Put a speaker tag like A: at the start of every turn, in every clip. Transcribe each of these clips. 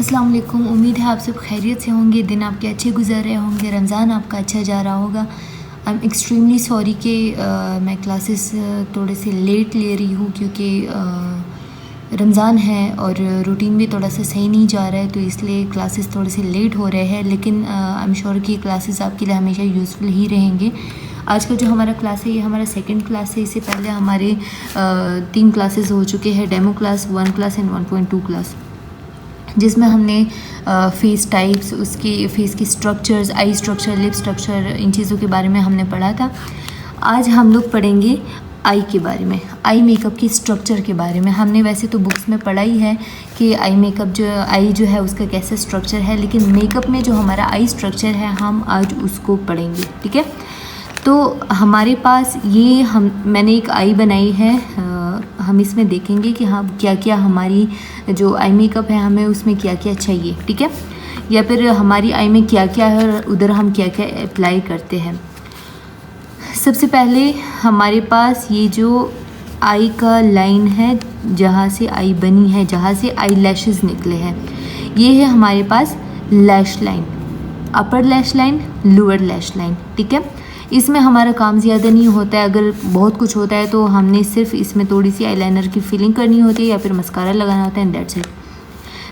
A: अस्सलाम वालेकुम। उम्मीद है आप सब खैरियत से होंगे, दिन आपके अच्छे गुजर रहे होंगे, रमज़ान आपका अच्छा जा रहा होगा। आई एम एक्सट्रीमली सॉरी कि मैं क्लासेस थोड़े से लेट ले रही हूँ क्योंकि रमज़ान है और रूटीन भी थोड़ा सा सही नहीं जा रहा है, तो इसलिए क्लासेस थोड़े से लेट हो रहे हैं। लेकिन आई एम श्योर कि क्लासेस आपके लिए हमेशा यूज़फुल ही रहेंगे। आज का जो हमारा क्लास है ये हमारा सेकंड क्लास है। इससे पहले हमारे 3 क्लासेस हो चुके हैं, demo class, 1 class and 1.2 class, जिसमें हमने फेस टाइप्स, उसकी फेस की स्ट्रक्चर्स, आई स्ट्रक्चर, लिप स्ट्रक्चर, इन चीज़ों के बारे में हमने पढ़ा था। आज हम लोग पढ़ेंगे आई के बारे में, आई मेकअप की स्ट्रक्चर के बारे में। हमने वैसे तो बुक्स में पढ़ा ही है कि आई मेकअप जो है उसका कैसे स्ट्रक्चर है, लेकिन मेकअप में जो हमारा आई स्ट्रक्चर है हम आज उसको पढ़ेंगे, ठीक है। तो हमारे पास ये मैंने एक आई बनाई है। हम इसमें देखेंगे कि हाँ क्या क्या हमारी जो आई मेकअप है हमें उसमें क्या क्या चाहिए, ठीक है, या फिर हमारी आई में क्या क्या है, उधर हम क्या क्या अप्लाई करते हैं। सबसे पहले हमारे पास ये जो आई का लाइन है, जहाँ से आई बनी है, जहाँ से आई लैशेस निकले हैं, ये है हमारे पास lash line, upper lash line, lower lash line, ठीक है। इसमें हमारा काम ज़्यादा नहीं होता है। अगर बहुत कुछ होता है तो हमने सिर्फ इसमें थोड़ी सी आईलाइनर की फिलिंग करनी होती है या फिर मस्कारा लगाना होता है, दैट्स इट।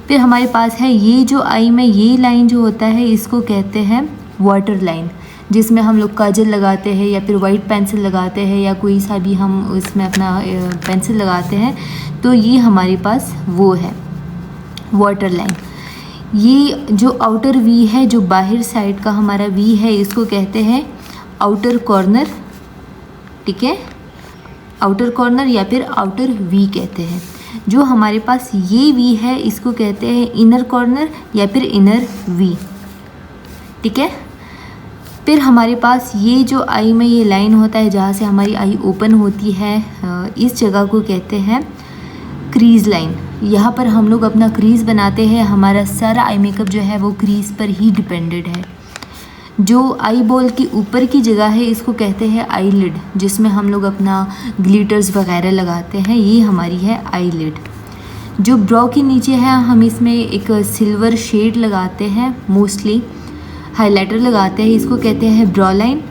A: फिर हमारे पास है ये जो आई में ये लाइन जो होता है इसको कहते हैं वाटर लाइन, जिसमें हम लोग काजल लगाते हैं या फिर वाइट पेंसिल लगाते हैं या कोई सा भी हम इसमें अपना पेंसिल लगाते हैं, तो ये हमारे पास वो है वाटर लाइन। ये जो आउटर वी है, जो बाहर साइड का हमारा वी है, इसको कहते हैं आउटर कॉर्नर, ठीक है, आउटर कॉर्नर या फिर आउटर वी कहते हैं। जो हमारे पास ये वी है इसको कहते हैं इनर कॉर्नर या फिर इनर वी, ठीक है। फिर हमारे पास ये जो आई में ये लाइन होता है जहाँ से हमारी आई ओपन होती है, इस जगह को कहते हैं क्रीज लाइन। यहाँ पर हम लोग अपना क्रीज बनाते हैं। हमारा सारा आई मेकअप जो है वो क्रीज पर ही डिपेंडेड है। जो आई बॉल की ऊपर की जगह है इसको कहते हैं आई लिड, जिसमें हम लोग अपना ग्लिटर्स वगैरह लगाते हैं, ये हमारी है आई लिड। जो ब्रो के नीचे है हम इसमें एक सिल्वर शेड लगाते हैं, मोस्टली हाइलाइटर लगाते हैं, इसको कहते हैं ब्रो लाइन।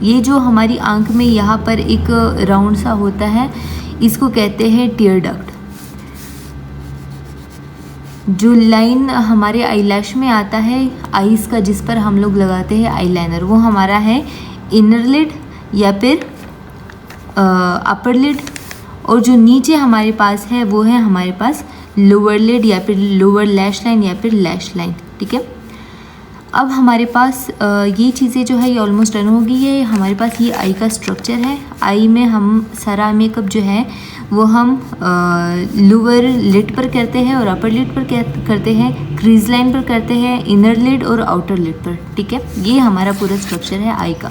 A: ये जो हमारी आंख में यहाँ पर एक राउंड सा होता है इसको कहते हैं टीयर डक्ट। जो लाइन हमारे आई लैश में आता है आईज का, जिस पर हम लोग लगाते हैं आईलाइनर, वो हमारा है इनर लिड या फिर अपर लिड। और जो नीचे हमारे पास है वो है हमारे पास लोअर लिड या फिर लोअर लैश लाइन या फिर लैश लाइन, ठीक है। अब हमारे पास ये चीज़ें जो है ये ऑलमोस्ट डन होगी। ये हमारे पास ये आई का स्ट्रक्चर है। आई में हम सारा मेकअप जो है वो हम लोअर लिड पर करते हैं और अपर लिड पर करते हैं, क्रीज लाइन पर करते हैं, इनर लिड और आउटर लिड पर, ठीक है। ये हमारा पूरा स्ट्रक्चर है आई का।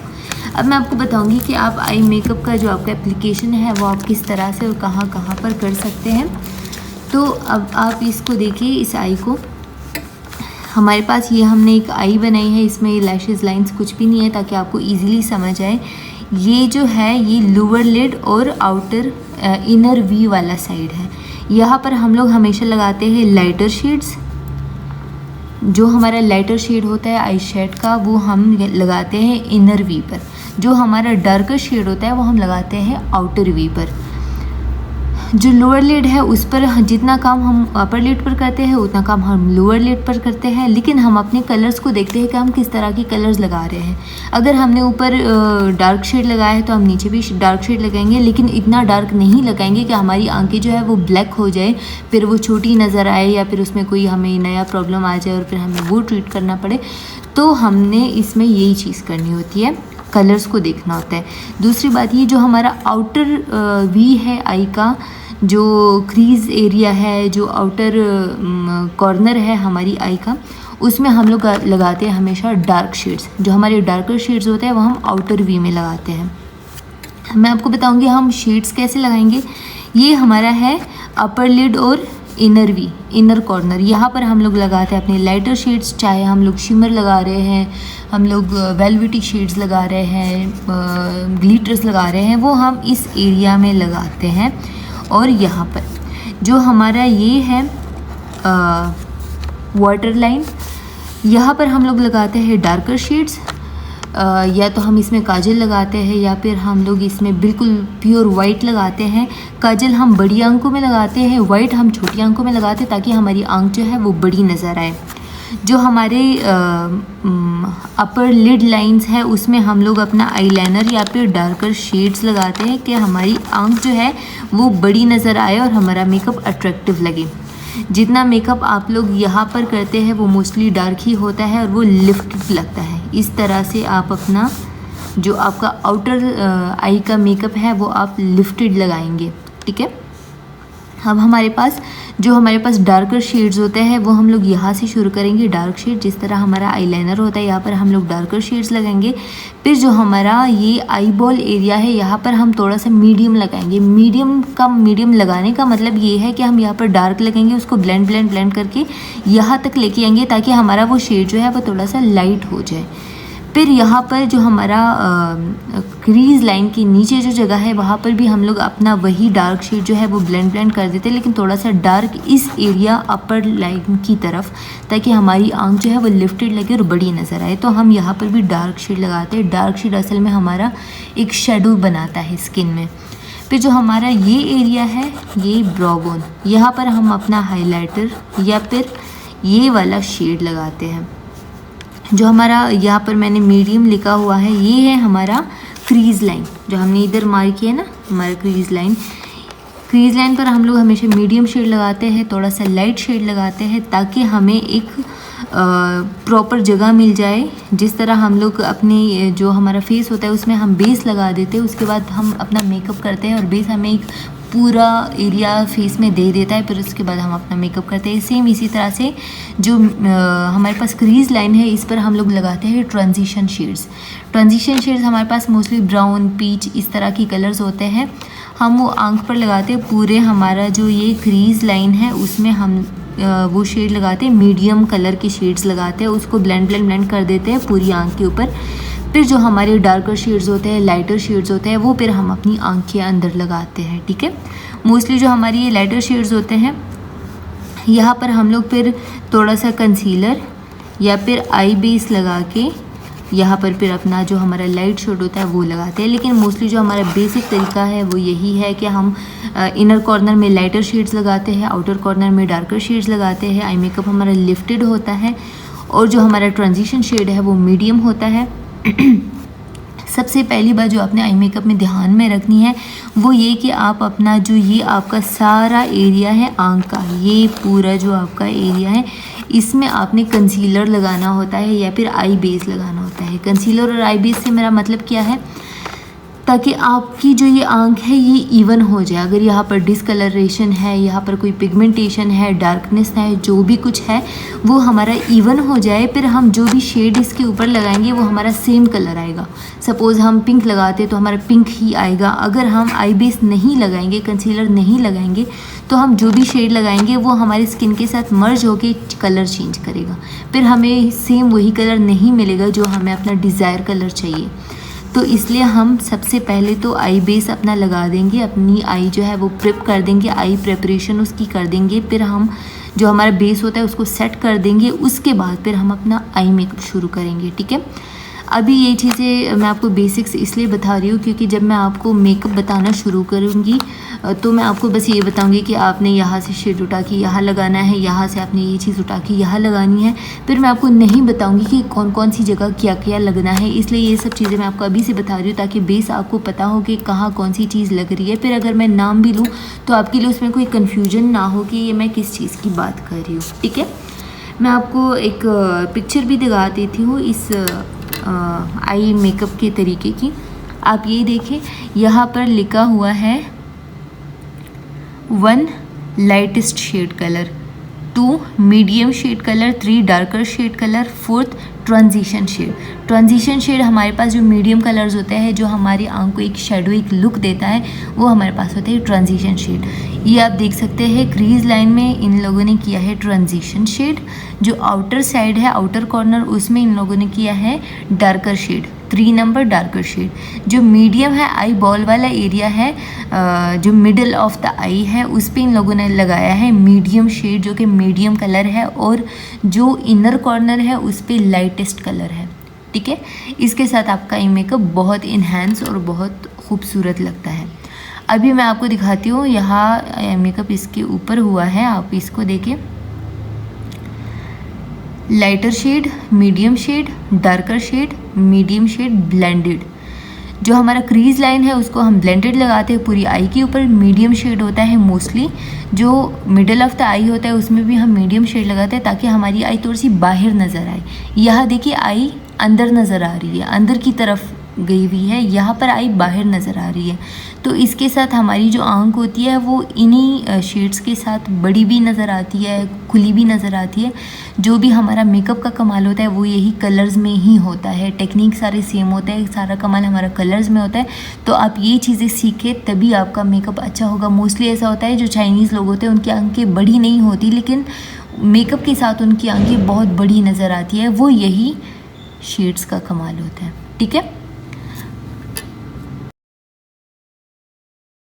A: अब मैं आपको बताऊंगी कि आप आई मेकअप का जो आपका एप्लीकेशन है वो आप किस तरह से और कहाँ कहाँ पर कर सकते हैं। तो अब आप इसको देखिए, इस आई को हमारे पास ये हमने एक आई बनाई है, इसमें लैशेस लाइंस कुछ भी नहीं है ताकि आपको इजीली समझ आए। ये जो है ये लोअर लिड और आउटर इनर वी वाला साइड है। यहाँ पर हम लोग हमेशा लगाते हैं लाइटर शेड्स। जो हमारा लाइटर शेड होता है आई शेड का वो हम लगाते हैं इनर वी पर। जो हमारा डार्कर शेड होता है वो हम लगाते हैं आउटर वी पर। जो लोअर लिड है उस पर जितना काम हम अपर लिड पर करते हैं उतना काम हम लोअर लिड पर करते हैं, लेकिन हम अपने कलर्स को देखते हैं कि हम किस तरह के कलर्स लगा रहे हैं। अगर हमने ऊपर डार्क शेड लगाया है तो हम नीचे भी डार्क शेड लगाएंगे, लेकिन इतना डार्क नहीं लगाएंगे कि हमारी आंखें जो है वो ब्लैक हो जाए, फिर वो छोटी नज़र आए या फिर उसमें कोई हमें नया प्रॉब्लम आ जाए और फिर हमें वो ट्रीट करना पड़े। तो हमने इसमें यही चीज़ करनी होती है, कलर्स को देखना होता है। दूसरी बात ये जो हमारा आउटर वी है आई का, जो क्रीज एरिया है, जो आउटर कॉर्नर है हमारी आई का, उसमें हम लोग लगाते हैं हमेशा डार्क शेड्स। जो हमारे डार्कर शेड्स होते हैं वो हम आउटर वी में लगाते हैं। मैं आपको बताऊंगी हम शेड्स कैसे लगाएंगे। ये हमारा है अपर लिड और इनर वी, इनर कॉर्नर। यहाँ पर हम लोग लगाते हैं अपने लाइटर शेड्स, चाहे हम लोग शिमर लगा रहे हैं, हम लोग वेलवेटी शेड्स लगा रहे हैं, ग्लिटर्स लगा रहे हैं, वो हम इस एरिया में लगाते हैं। और यहाँ पर जो हमारा ये है वाटर लाइन। यहाँ पर हम लोग लगाते हैं डार्कर शेड्स, या तो हम इसमें काजल लगाते हैं या फिर हम लोग इसमें बिल्कुल प्योर वाइट लगाते हैं। काजल हम बड़ी आंखों में लगाते हैं, वाइट हम छोटी आंखों में लगाते हैं ताकि हमारी आंख जो है वो बड़ी नज़र आए। जो हमारे अपर लिड लाइंस है उसमें हम लोग अपना आईलाइनर या फिर डार्कर शेड्स लगाते हैं कि हमारी आंख जो है वो बड़ी नज़र आए और हमारा मेकअप अट्रैक्टिव लगे। जितना मेकअप आप लोग यहाँ पर करते हैं वो मोस्टली डार्क ही होता है और वो लिफ्टेड लगता है। इस तरह से आप अपना जो आपका आउटर आई का मेकअप है वो आप लिफ्टेड लगाएंगे, ठीक है। अब हमारे पास डार्कर शेड्स होते हैं वो हम लोग यहाँ से शुरू करेंगे। डार्क शेड जिस तरह हमारा आईलाइनर होता है यहाँ पर हम लोग डार्कर शेड्स लगाएंगे। फिर जो हमारा ये आई बॉल एरिया है यहाँ पर हम थोड़ा सा मीडियम लगाएंगे। मीडियम लगाने का मतलब ये है कि हम यहाँ पर डार्क लगाएंगे, उसको ब्लेंड करके यहाँ तक लेके आएंगे ताकि हमारा वो शेड जो है वो थोड़ा सा लाइट हो जाए। फिर यहाँ पर जो हमारा क्रीज लाइन के नीचे जो जगह है वहाँ पर भी हम लोग अपना वही डार्क शेड जो है वो ब्लेंड कर देते हैं, लेकिन थोड़ा सा डार्क इस एरिया अपर लाइन की तरफ, ताकि हमारी आंख जो है वो लिफ्टेड लगे और बड़ी नज़र आए। तो हम यहाँ पर भी डार्क शेड लगाते हैं। डार्क शेड असल में हमारा एक शेडो बनाता है स्किन में। फिर जो हमारा ये एरिया है ये ब्रोबोन, यहाँ पर हम अपना हाईलाइटर या फिर ये वाला शेड लगाते हैं। जो हमारा यहाँ पर मैंने मीडियम लिखा हुआ है ये है हमारा क्रीज लाइन, जो हमने इधर मार्क किया ना हमारा क्रीज लाइन पर हम लोग हमेशा मीडियम शेड लगाते हैं, थोड़ा सा लाइट शेड लगाते हैं ताकि हमें एक प्रॉपर जगह मिल जाए। जिस तरह हम लोग अपने जो हमारा फेस होता है उसमें हम बेस लगा देते हैं, उसके बाद हम अपना मेकअप करते हैं और बेस हमें एक पूरा एरिया फेस में दे देता है, फिर उसके बाद हम अपना मेकअप करते हैं। सेम इसी तरह से जो हमारे पास क्रीज लाइन है इस पर हम लोग लगाते हैं ट्रांजिशन शेड्स हमारे पास मोस्टली ब्राउन, पीच इस तरह की कलर्स होते हैं। हम वो आंख पर लगाते हैं, पूरे हमारा जो ये क्रीज लाइन है उसमें हम वो शेड लगाते हैं, मीडियम कलर के शेड्स लगाते हैं, उसको ब्लेंड कर देते हैं पूरी आंख के ऊपर। फिर जो हमारे डार्कर शेड्स होते हैं, लाइटर शेड्स होते हैं वो फिर हम अपनी आंख के अंदर लगाते हैं, ठीक है। मोस्टली जो हमारी ये लाइटर शेड्स होते हैं यहाँ पर हम लोग फिर थोड़ा सा कंसीलर या फिर आई बेस लगा के यहाँ पर फिर अपना जो हमारा लाइट शेड होता है वो लगाते हैं। लेकिन मोस्टली जो हमारा बेसिक तरीका है वो यही है कि हम इनर कॉर्नर में लाइटर शेड्स लगाते हैं, आउटर कॉर्नर में डार्कर शेड्स लगाते हैं। आई मेकअप हमारा लिफ्टेड होता है और जो हमारा ट्रांजिशन शेड है वो मीडियम होता है। सबसे पहली बात जो आपने आई मेकअप में ध्यान में रखनी है वो ये कि आप अपना जो ये आपका सारा एरिया है आंख का, ये पूरा जो आपका एरिया है इसमें आपने कंसीलर लगाना होता है या फिर आई बेस लगाना होता है। कंसीलर और आई बेस से मेरा मतलब क्या है, ताकि आपकी जो ये आंख है ये इवन हो जाए। अगर यहाँ पर डिसकलरेशन है, यहाँ पर कोई पिगमेंटेशन है, डार्कनेस है, जो भी कुछ है वो हमारा इवन हो जाए। फिर हम जो भी शेड इसके ऊपर लगाएंगे वो हमारा सेम कलर आएगा। सपोज़ हम पिंक लगाते तो हमारा पिंक ही आएगा। अगर हम आई बेस नहीं लगाएंगे, कंसीलर नहीं लगाएंगे, तो हम जो भी शेड लगाएंगे वो हमारी स्किन के साथ मर्ज होके कलर चेंज करेगा। फिर हमें सेम वही कलर नहीं मिलेगा जो हमें अपना डिज़ायर कलर चाहिए। तो इसलिए हम सबसे पहले तो आई बेस अपना लगा देंगे, अपनी आई जो है वो प्रेप कर देंगे, आई प्रेपरेशन उसकी कर देंगे। फिर हम जो हमारा बेस होता है उसको सेट कर देंगे, उसके बाद फिर हम अपना आई मेकअप शुरू करेंगे, ठीक है। अभी ये चीज़ें मैं आपको बेसिक्स इसलिए बता रही हूँ क्योंकि जब मैं आपको मेकअप बताना शुरू करूँगी तो मैं आपको बस ये बताऊँगी कि आपने यहाँ से शेड उठा के यहाँ लगाना है, यहाँ से आपने ये चीज़ उठा के यहाँ लगानी है। फिर मैं आपको नहीं बताऊँगी कि कौन कौन सी जगह क्या क्या लगना है। इसलिए ये सब चीज़ें मैं आपको अभी से बता रही हूँ ताकि बेस आपको पता हो कि कहाँ कौन सी चीज़ लग रही है। फिर अगर मैं नाम भी लूँ तो आपके लिए उसमें कोई कन्फ्यूजन ना हो कि ये मैं किस चीज़ की बात कर रही हूँ, ठीक है। मैं आपको एक पिक्चर भी दिखा देती हूँ इस आई मेकअप के तरीके की। आप ये देखें, यहाँ पर लिखा हुआ है 1 lightest shade colour, 2 medium shade colour, 3 darker shade colour, 4th transition shade. Transition shade हमारे पास जो मीडियम कलर्स होते हैं जो हमारी आंख को एक शेडो एक लुक देता है वो हमारे पास होता है ट्रांजिशन शेड। ये आप देख सकते हैं क्रीज लाइन में इन लोगों ने किया है ट्रांजिशन शेड। जो आउटर साइड है आउटर कॉर्नर उसमें इन लोगों ने किया है डार्कर शेड, 3 नंबर डार्कर शेड। जो मीडियम है आई बॉल वाला एरिया है, जो मिडल ऑफ द आई है उस पे इन लोगों ने लगाया है मीडियम शेड जो कि मीडियम कलर है, और जो इनर कॉर्नर है उस पे लाइटेस्ट कलर है। ठीक है, इसके साथ आपका आई मेकअप बहुत इन्हेंस और बहुत खूबसूरत लगता है। अभी मैं आपको दिखाती हूँ, यहाँ मेकअप इसके ऊपर हुआ है, आप इसको देखें। Lighter shade, medium shade, darker shade, medium shade, blended. जो हमारा क्रीज लाइन है उसको हम ब्लेंडेड लगाते हैं पूरी आई के ऊपर। मीडियम शेड होता है मोस्टली, जो मिडल ऑफ द आई होता है उसमें भी हम मीडियम शेड लगाते हैं ताकि हमारी आई थोड़ी सी बाहर नज़र आए। यहाँ देखिए आई अंदर नज़र आ रही है, अंदर की तरफ गई हुई है, यहाँ पर आई बाहर नज़र आ रही है। तो इसके साथ हमारी जो आंख होती है वो इन्हीं शेड्स के साथ बड़ी भी नज़र आती है, खुली भी नज़र आती है। जो भी हमारा मेकअप का कमाल होता है वो यही कलर्स में ही होता है। टेक्निक सारे सेम होते हैं, सारा कमाल हमारा कलर्स में होता है। तो आप ये चीज़ें सीखें तभी आपका मेकअप अच्छा होगा। मोस्टली ऐसा होता है जो चाइनीज़ लोग होते हैं उनकी आंखें बड़ी नहीं होती, लेकिन मेकअप के साथ उनकी आंखें बहुत बड़ी नज़र आती है। वो यही शेड्स का कमाल होता है। ठीक है।